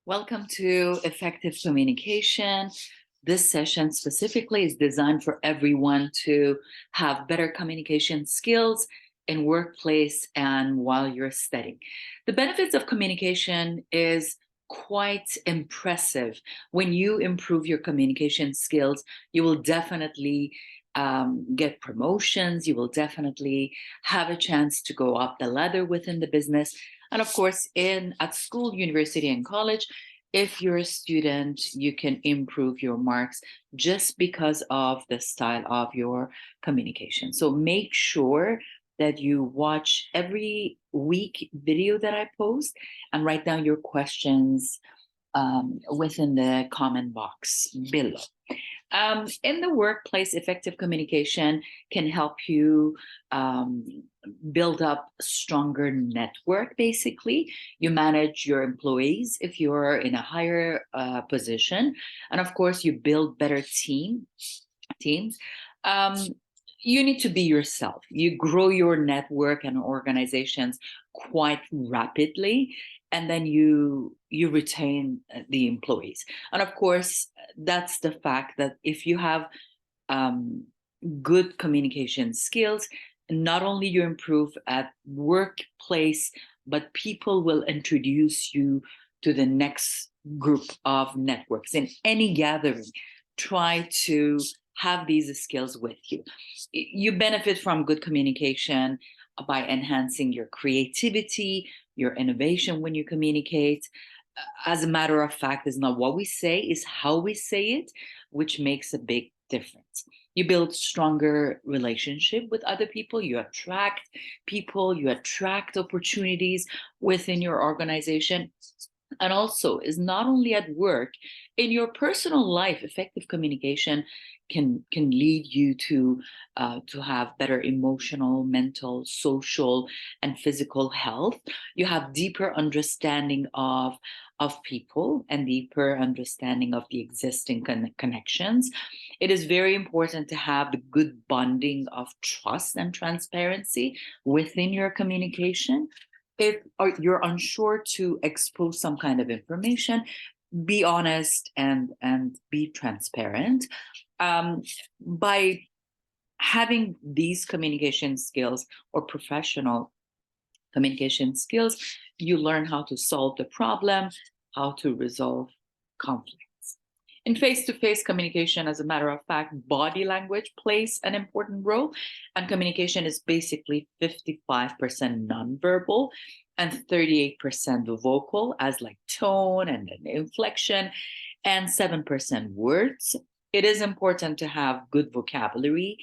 Welcome to Effective Communication. This session specifically is designed for everyone to have better communication skills in workplace and while you're studying. The benefits of communication is quite impressive. When you improve your communication skills, you will definitely get promotions. You will definitely have a chance to go up the ladder within the business. And of course, at school, university, and college, if you're a student, you can improve your marks just because of the style of your communication. So make sure that you watch every week video that I post and write down your questions within the comment box below. In the workplace, effective communication can help you um, build up stronger network. Basically, you manage your employees if you're in a higher position, and of course, you build better teams. Um, you need to be yourself. You grow your network and organizations quite rapidly, and then you retain the employees. And of course, that's the fact that if you have um, good communication skills, not only you improve at workplace, but people will introduce you to the next group of networks in any gathering. Try to have these skills with you. You benefit from good communication by enhancing your creativity, your innovation when you communicate. As a matter of fact, it's not what we say, it's how we say it, which makes a big difference. You build stronger relationship with other people, you attract people, you attract opportunities within your organization. And also is not only at work, in your personal life, effective communication can lead you to have better emotional, mental, social, and physical health. You have deeper understanding of people and deeper understanding of the existing connections. It is very important to have the good bonding of trust and transparency within your communication. If you're unsure to expose some kind of information, be honest and be transparent. By having these communication skills or professional communication skills, you learn how to solve the problem, how to resolve conflict. In face to face communication, as a matter of fact, body language plays an important role. And communication is basically 55% nonverbal and 38% vocal, as like tone and an inflection, and 7% words. It is important to have good vocabulary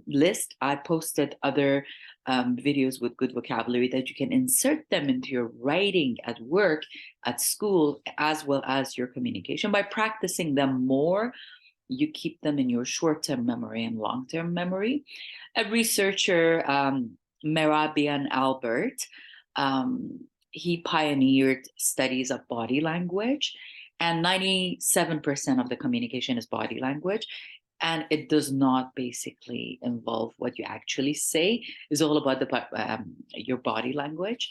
list. I posted other videos with good vocabulary that you can insert them into your writing at work, at school, as well as your communication. By practicing them more, you keep them in your short-term memory and long-term memory. A researcher, Merabian Albert, he pioneered studies of body language, and 97% of the communication is body language. And it does not basically involve what you actually say. It's all about your body language.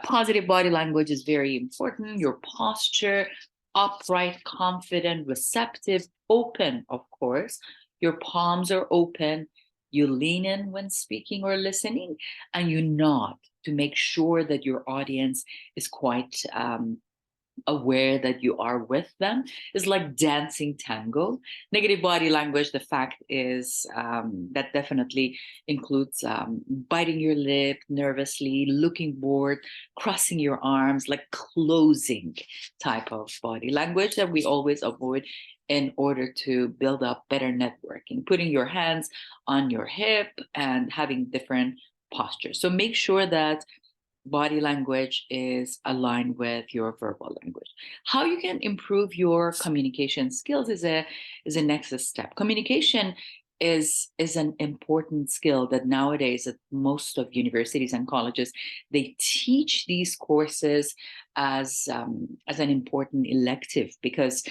Positive body language is very important. Your posture, upright, confident, receptive, open, of course. Your palms are open. You lean in when speaking or listening, and you nod to make sure that your audience is quite aware that you are with them. Is like dancing tango. Negative body language, the fact is that definitely includes biting your lip nervously, looking bored, crossing your arms, like closing type of body language that we always avoid in order to build up better networking, putting your hands on your hip and having different postures. So make sure that body language is aligned with your verbal language. How you can improve your communication skills is a next step. Communication is an important skill that nowadays at most of universities and colleges they teach these courses as an important elective because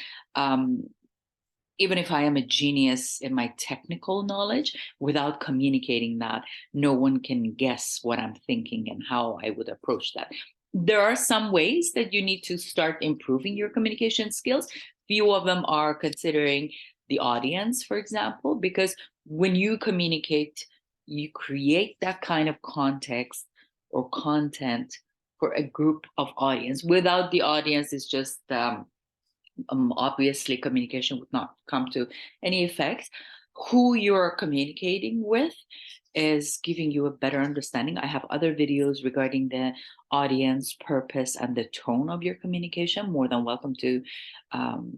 even if I am a genius in my technical knowledge, without communicating that, no one can guess what I'm thinking and how I would approach that. There are some ways that you need to start improving your communication skills. Few of them are considering the audience, for example, because when you communicate, you create that kind of context or content for a group of audience. Without the audience, it's just obviously communication would not come to any effect. Who you're communicating with is giving you a better understanding. I have other videos regarding the audience, purpose, and the tone of your communication. More than welcome to um,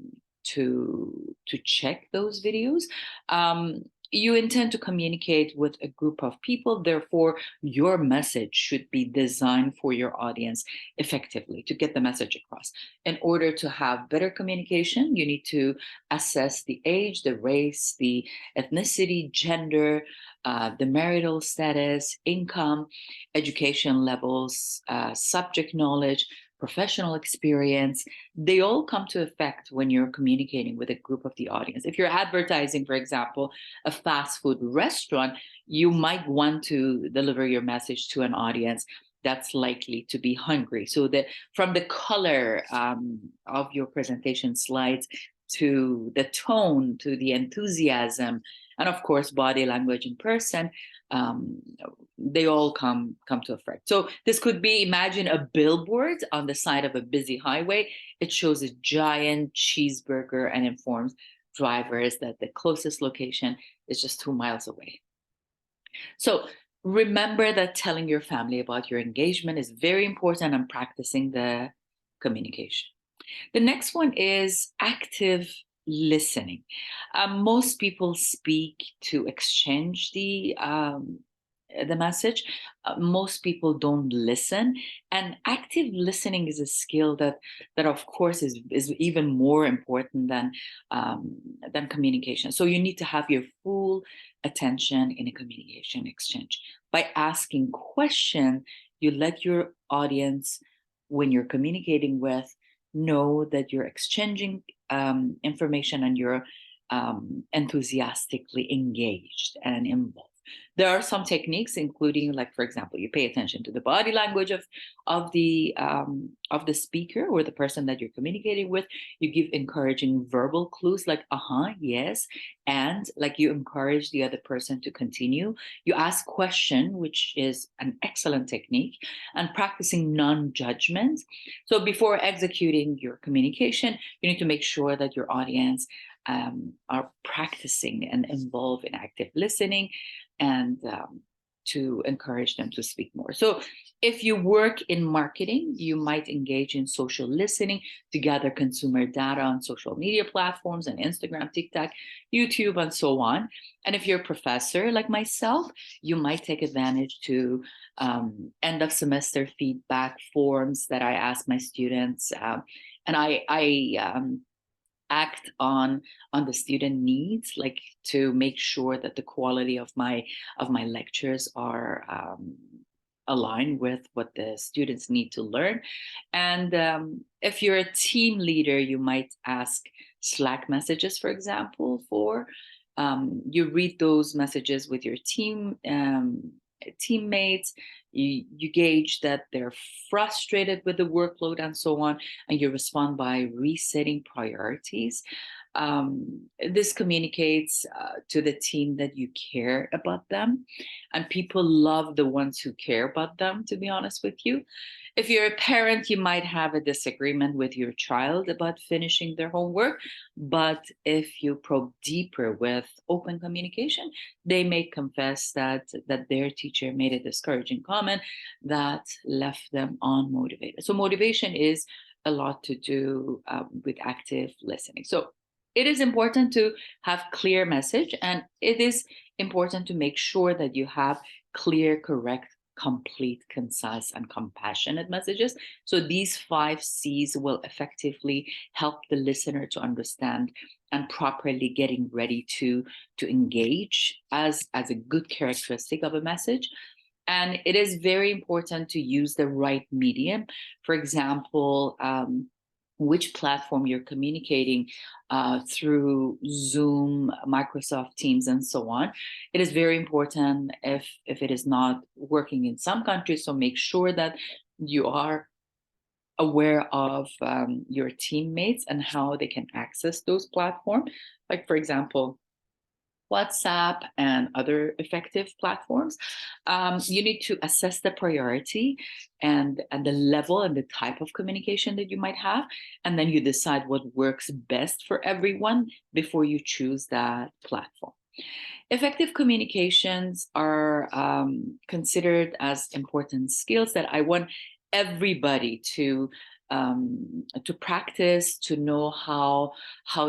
check those videos. You intend to communicate with a group of people, therefore your message should be designed for your audience effectively to get the message across. In order to have better communication, you need to assess the age, the race, the ethnicity, gender, the marital status, income, education levels, subject knowledge, professional experience. They all come to effect when you're communicating with a group of the audience. If you're advertising, for example, a fast food restaurant, you might want to deliver your message to an audience that's likely to be hungry. So that from the color of your presentation slides to the tone, to the enthusiasm, and of course, body language in person, um, they all come to effect. So this could be, imagine a billboard on the side of a busy highway. It shows a giant cheeseburger and informs drivers that the closest location is just 2 miles away. So remember that telling your family about your engagement is very important and practicing the communication. The next one is active listening. Most people speak to exchange the message. Most people don't listen, and active listening is a skill that of course is even more important than communication. So you need to have your full attention in a communication exchange. By asking question, you let your audience, when you're communicating with, know that you're exchanging information and you're enthusiastically engaged and involved. There are some techniques, including, like, for example, you pay attention to the body language of the speaker or the person that you're communicating with. You give encouraging verbal clues like yes, and like you encourage the other person to continue. You ask question, which is an excellent technique, and practicing non-judgment. So before executing your communication, you need to make sure that your audience are practicing and involved in active listening, and to encourage them to speak more. So if you work in marketing, you might engage in social listening to gather consumer data on social media platforms and Instagram, TikTok, YouTube, and so on. And if you're a professor like myself, you might take advantage to end of semester feedback forms that I ask my students. And I act on the student needs, like to make sure that the quality of my lectures are aligned with what the students need to learn. And if you're a team leader, you might ask Slack messages, for example, for you read those messages with your teammates. You gauge that they're frustrated with the workload and so on, and you respond by resetting priorities. This communicates to the team that you care about them, and people love the ones who care about them, to be honest with you. If you're a parent, you might have a disagreement with your child about finishing their homework, but if you probe deeper with open communication, they may confess that their teacher made a discouraging comment that left them unmotivated. So motivation is a lot to do with active listening. So it is important to have clear message, and it is important to make sure that you have clear, correct, complete, concise, and compassionate messages. So these 5 C's will effectively help the listener to understand and properly getting ready to engage as a good characteristic of a message. And it is very important to use the right medium. For example, which platform you're communicating through Zoom, Microsoft Teams, and so on. It is very important if it is not working in some countries. So make sure that you are aware of your teammates and how they can access those platforms. Like, for example, WhatsApp and other effective platforms. You need to assess the priority and the level and the type of communication that you might have, and then you decide what works best for everyone before you choose that platform. Effective communications are considered as important skills that I want everybody to practice, to know how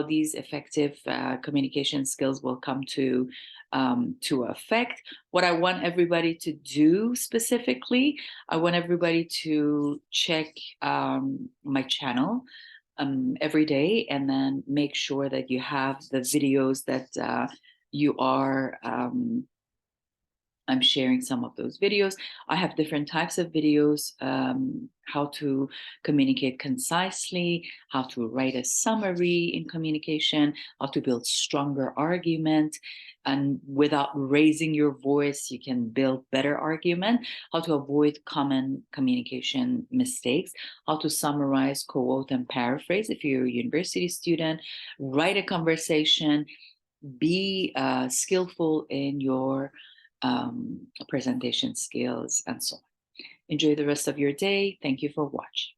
these effective communication skills will come to effect. What I want everybody to do specifically, I want everybody to check my channel every day, and then make sure that you have the videos that you are I'm sharing some of those videos. I have different types of videos, how to communicate concisely, how to write a summary in communication, how to build stronger argument, and without raising your voice, you can build better argument, how to avoid common communication mistakes, how to summarize, quote, and paraphrase if you're a university student, write a conversation, be skillful in your presentation skills, and so on. Enjoy the rest of your day. Thank you for watching.